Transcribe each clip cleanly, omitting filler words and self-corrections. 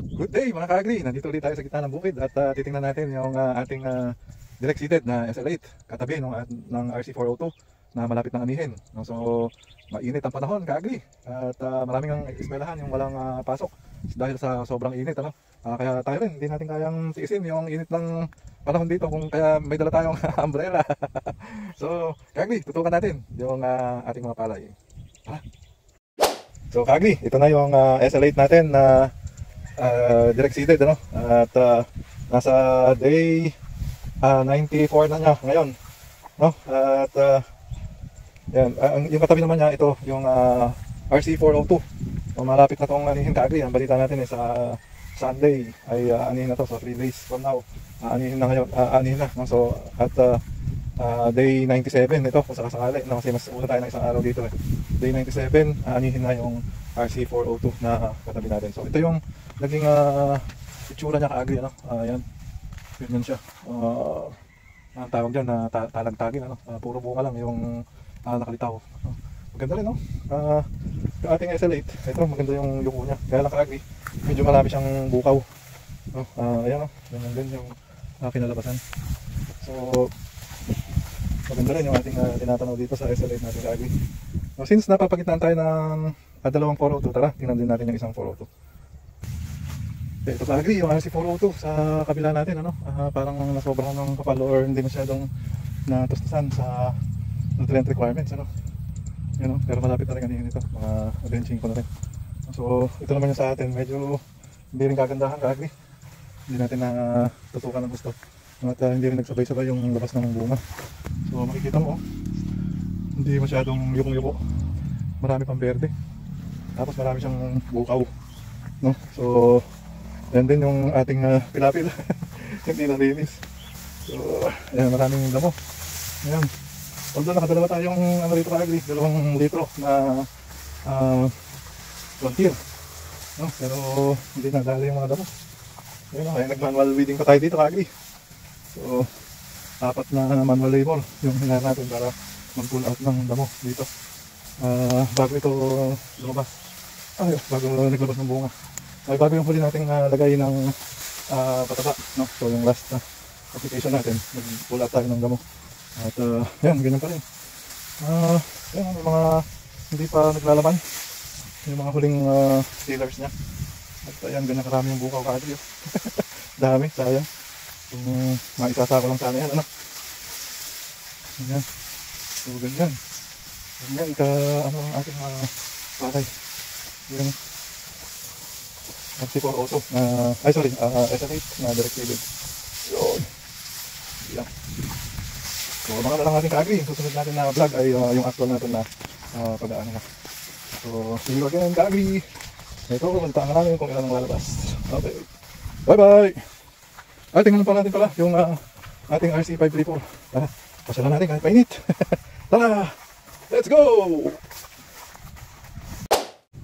Good day mga ka-agri, nandito ulit tayo sa gitna ng bukid at titingnan natin yung ating direct seated na SL8 katabi ng RC402 na malapit ng anihin. No? So mainit ang panahon ka-agri at maraming ang eskwelahan yung walang pasok dahil sa sobrang init. Ano? Kaya tayo rin hindi natin kayang tiisin yung init ng panahon dito kung kaya may dala tayong umbrella. So ka-agri, tutukan natin yung ating mga palay. So ka-agri, ito na yung SL8 natin na direct seeded, ano? At nasa day 94 na niya ngayon, no? At yan, yung katabi naman niya ito yung RC402. So, malapit na tong anihin ka-agri. Ang balita natin sa Sunday ay anihin na to, so 3 days from now anihin na ngayon, anihin na, no? So at day 97 ito kung sakasakali, no? Kasi mas una tayo ng isang araw dito Day 97 anihin na yung RC402 na katabi natin. So ito yung naging itsura niya ka-agri, ano? Ayan, ganyan siya. Ang tawag dyan na talagtagin, ano? Puro bunga lang yung nakalitaw. Maganda rin, no? Yung ating SL8, ito maganda yung yuko niya. Kaya lang ka-agri, medyo marami siyang bukaw, no? Ayan, no? Ganyan din yung kinalabasan. So maganda rin yung ating tinatanaw dito sa SL8 natin ka-agri. Since napapagitan tayo ng dalawang 402, tara tingnan din natin yung isang 402. Ito ka-agri, yung RC402 sa kabila natin, ano? Parang nasobrahan ng kapal or hindi masyadong natustusan sa nutrient requirements, ano? Yun, no? Pero malapit na rin kanina ito, mga benching ko na rin. So ito naman yung sa atin, medyo hindi rin kagandahan ka-agri. Hindi natin na tutukan ng gusto at hindi rin nagsabay-sabay yung labas ng bunga. So makikita mo, hindi masyadong yukong-yuko, marami pang berde, tapos marami siyang bukaw, no? So yan din yung ating pilapil. Hindi nalinis. So ayan, maraming damo. Ayan, although nakadalawa tayong ano dito ka-agri, 2 litro na frontier, no? Pero hindi nadali yung mga damo. Ayan, kaya nag-manual weeding pa tayo dito ka-agri. So 4 na manual labor yung hinahar natin para mag-pull out ng damo dito bago ito lumabas, bago naglabas ng bunga. Ay, bago yung huli nating lagay ng pataba, no? So yung last application natin, nag-pull out tayo ng damo. At yan, ganyan pa rin. Yan, yung mga hindi pa naglalaman, yung mga huling sealers niya. At ayan, ganyan karami yung bukaw ka-agri. Dami, sayang. Kung maisasako lang sana yan, ano? Ayan. So ganyan. Ganyan ano ang ating palay. Yan. RC402 SL8 na direct seeded. Yun. Yan. So abangan na lang natin ka-agri. Susunod natin na vlog ay yung actual natin na pagdaan na. So see you again ka-agri. Ito, balitaan na namin kung ilan ang lalabas. Okay. Bye bye! Ay, tingnan pa natin pala yung ating RC534. Pasyalan natin kahit painit. Tara! Let's go!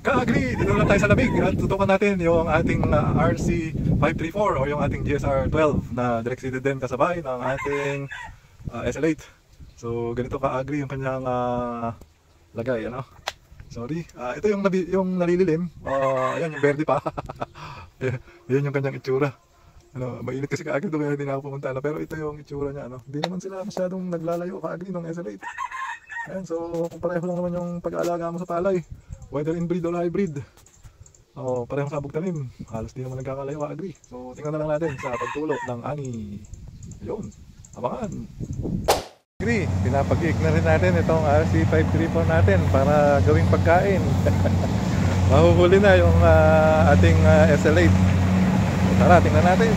Ka-agri, dito na tayo sa lamig at tutukan natin yung ating RC534 o yung ating GSR12 na direct seeded din kasabay ng ating SL8. So ganito ka-agri yung kanyang lagay, ano? Sorry, ito yung nalililim. Ayan yung verde pa. Yan yung kanyang itsura. Ano, mainit kasi ka-agri doon kaya hindi na ako pumunta, pero ito yung itsura niya, ano. Hindi naman sila masyadong naglalayo ka-agri ng SL8. Ayan, so kung pareho lang naman yung pag-aalaga mo sa palay, whether inbreed or hybrid, pareho sa tanim, halos di naman nagkakalayo ka-agri. So tingnan na lang natin sa pagtulo ng ani. Ayun, abangan. Agri, pinapag-iik na rin natin itong RC534 natin para gawing pagkain. Mahuhuli na yung ating SL8. Tara, tingnan natin.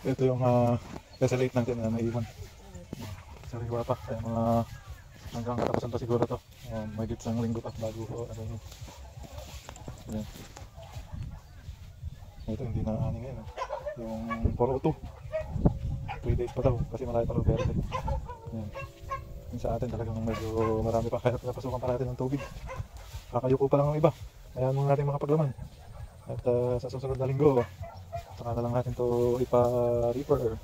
ito yung SL8 natin na naiwan. Sariwa pa. Kaya mga hanggang katapusan pa siguro to. Mahigit isang linggo pa bago ano yun. Ayan. Ito hindi na ani ngayon. Yung 402. 3 days pa daw kasi marami pa rin verde. Ayan. Yung sa atin talagang medyo marami pa kaya pinapasukan pa natin ng tubig. Kakayuko pa lang ng iba. Ayan muna natin mga paglaman. At sa susunod na linggo, saka na lang natin to ipa-reaper.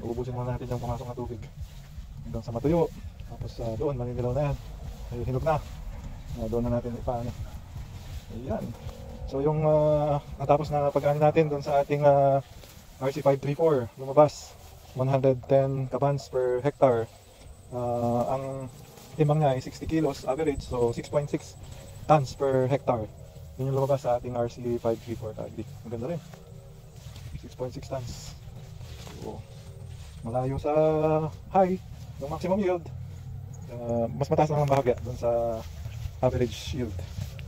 Uubusin muna natin yung pumasok na tubig hanggang sa matuyo. Tapos doon, maninilaw na yan. Ay, hinog na. Doon na natin ipaano. Ayan. So yung natapos na pag-ani natin doon sa ating RC534, lumabas 110 kabans per hectare. Ang timbang niya ay 60 kilos average, so 6.6 tons per hectare. Yun yung lumabas sa ating RC534 tagli. Maganda rin. 6.6 tons. So, malayo sa high, yung maximum yield. Mas mataas lang ang bahagya dun sa average yield.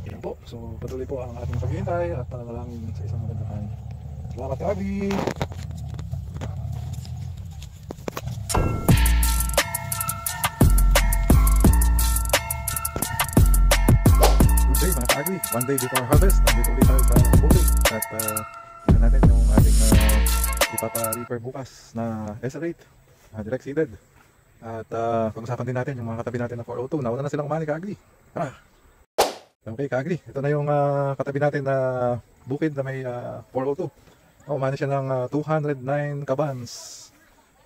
Yan po. So, patuloy po ang ating paghihintay at panalangin sa isang magandang ani. Salamat ka, Abby! Mga ka-agri, one day before harvest, nandito ulit tayo sa bukid at tignan natin yung ating ipapa-reaper bukas na SL8 direct seeded at pag-usapan din natin yung mga katabi natin na 402. Nauna na silang umani ka-agri. Okay ka-agri, ito na yung katabi natin na bukid na may 402. Umani siya ng 209 kabans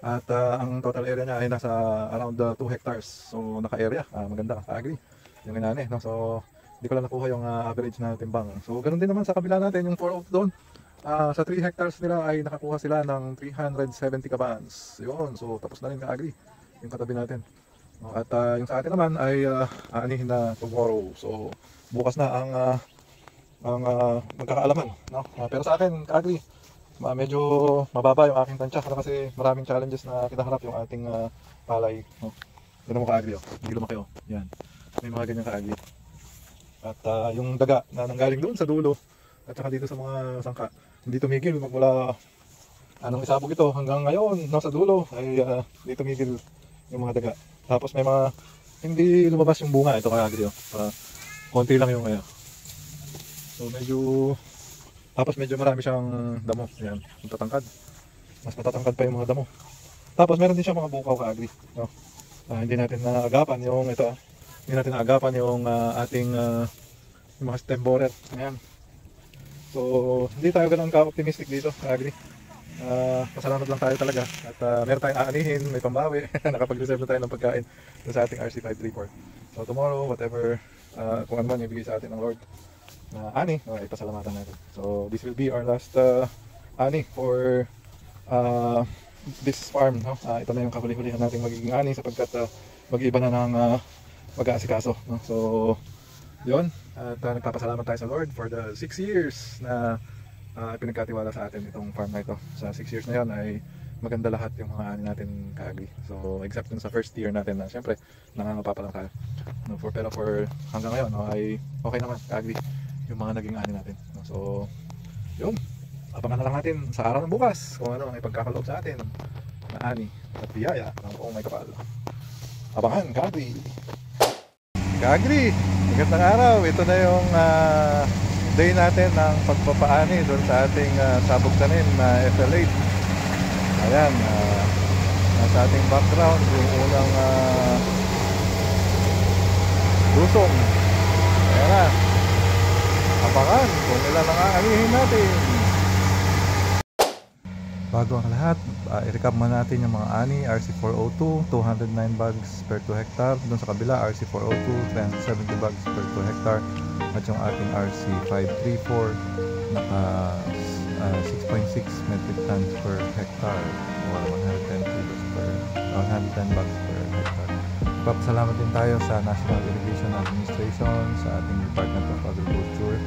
at ang total area niya ay nasa around 2 hectares. So naka-area, maganda ka-agri yung inani, no? So hindi ko lang nakuha yung average na timbang. So ganun din naman sa kabila natin, yung 4 doon. Sa 3 hectares nila ay nakakuha sila ng 370 kabans. Yun, so tapos na rin ka-agri yung katabi natin. At yung sa atin naman ay aanihin na tomorrow. So bukas na ang magkakaalaman, no? Pero sa akin ka-agri, medyo mababa yung aking tansya kasi maraming challenges na kinaharap yung ating palay, no? Yan mo ka-agri, oh. Hindi lumaki, oh. Yan. May mga ganyan ka-agri. At yung daga na nanggaling doon sa dulo at saka dito sa mga sangka, hindi tumigil magmula anong isabog ito hanggang ngayon nasa dulo ay hindi tumigil yung mga daga. Tapos may mga hindi lumabas yung bunga. Ito kaya agri, konti lang yung so medyo, tapos medyo marami siyang damo. Yan, matatangkad, mas matatangkad pa yung mga damo. Tapos meron din siyang mga bukaw ka agri, no? Hindi natin naagapan yung ito. Hindi natin naagapan yung ating yung mga stem borer. Ayan. So, hindi tayo ganoon ka-optimistic dito, agri. Pasalamat lang tayo talaga. At meron tayong aanihin, may pambawi. Nakapag-reserve na tayo ng pagkain sa ating RC534. So, tomorrow, whatever, kung ano man ibigay sa atin ng Lord na ani, ipasalamatan natin. So, this will be our last ani for this farm. No? Ito na yung kahuli-hulihan nating magiging ani sapagkat mag-iiba na ng mag-aasikaso, no? So yun, at nagpapasalamat tayo sa Lord for the 6 years na pinagkatiwala sa atin itong farm na ito. Sa 6 years na yun ay maganda lahat yung mga ani natin ka-agri. So except dun sa first year natin na syempre nangangapa pa lang tayo, no? Pero for hanggang ngayon, no, ay okay naman ka-agri yung mga naging ani natin, no? So yun, abangan na lang natin sa araw ng bukas kung ano ang ipagkakaloob sa atin na ani at biyaya ng buong may kapal. Abangan ka-agri. Ka-agri, magandang araw. Ito na yung day natin ng pagpapaani doon sa ating sabog tanim na SL8. Ayan, nasa ating background yung unang lusong. Ayan na. Abangan kung ilan ang aanihin natin. Bago ang lahat, i-recap muna natin yung mga ani. RC402, 209 bags per 2 hectare. Doon sa kabila, RC402, 70 bags per 2 hectare. At yung ating RC534, naka 6.6 metric tons per hectare or 110 kilos per 110 bags per hectare. Papasalamat din tayo sa National Irrigation Administration, sa ating Department of Agriculture,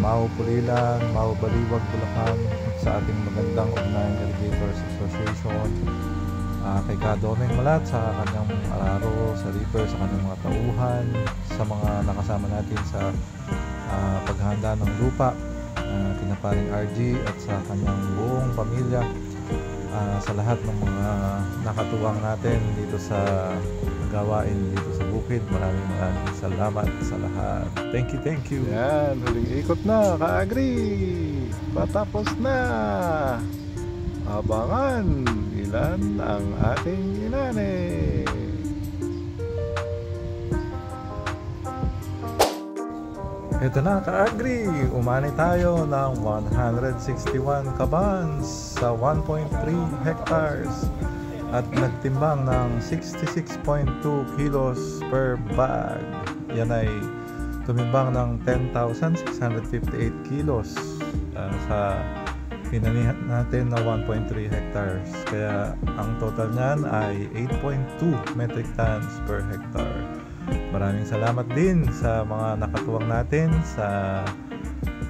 Mau Pulilan, Mau Baliwag, Bulacan, sa ating magandang Ugnayan Irrigators Association, kay Kadomeng Malat sa kanyang araro, sa reaper, sa kanyang mga tauhan, sa mga nakasama natin sa paghahanda ng lupa, kina Paring RG at sa kanyang buong pamilya, sa lahat ng mga nakatuwang natin dito sa gawain dito sa bukid. Maraming salamat sa lahat. Thank you. Yan, huling ikot na, ka-agri. Patapos na. Abangan ilan ang ating inani. Ito na, ka-agri, umani tayo ng 161 kabans sa 1.3 hectares at nagtimbang ng 66.2 kilos per bag. Yan ay tumimbang ng 10,658 kilos sa pinanihan natin na 1.3 hectares. Kaya ang total niyan ay 8.2 metric tons per hectare. Maraming salamat din sa mga nakatuwang natin sa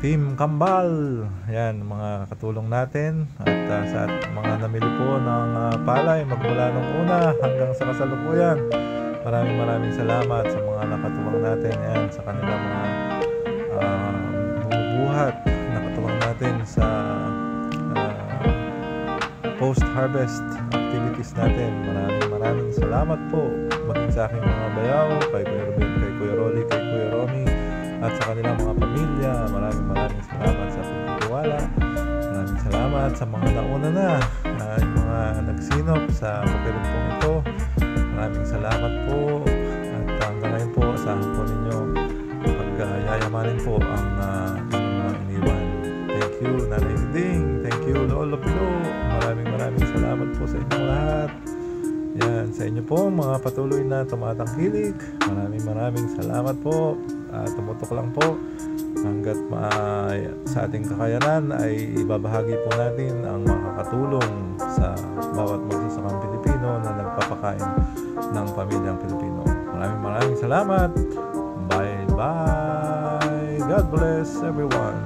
Team Kambal. Yan, mga katulong natin at sa mga namili po ng palay magmula nung una hanggang sa kasalukuyan. Maraming salamat sa mga nakatuwang natin. Yan, sa kanilang mga bumubuhat. Nakatuwang natin sa post-harvest activities natin. Maraming salamat po. Maging sa aking mga bayaw, kay Kuya Ruben, kay Kuya Rolly, kay Kuya Romy, at sa kanilang mga pamilya. Maraming salamat sa pagtitiwala. Maraming salamat sa mga nauna na, yung mga nagsinop sa bukidin po ito. Maraming salamat po. At hanggang ngayon po, asahan po ninyo pagyayamanin po ang inyong mga iniwan. Thank you, Nanay Ding. Thank you, Lolo Pilo. Maraming salamat po sa inyong lahat. Yan, sa inyo po mga patuloy na tumatangkilik. Maraming salamat po. Tumutok lang po hanggat sa ating kakayanan ay ibabahagi po natin ang makakatulong sa bawat magsasakang Pilipino na nagpapakain ng pamilyang Pilipino. Maraming salamat. Bye. God bless everyone.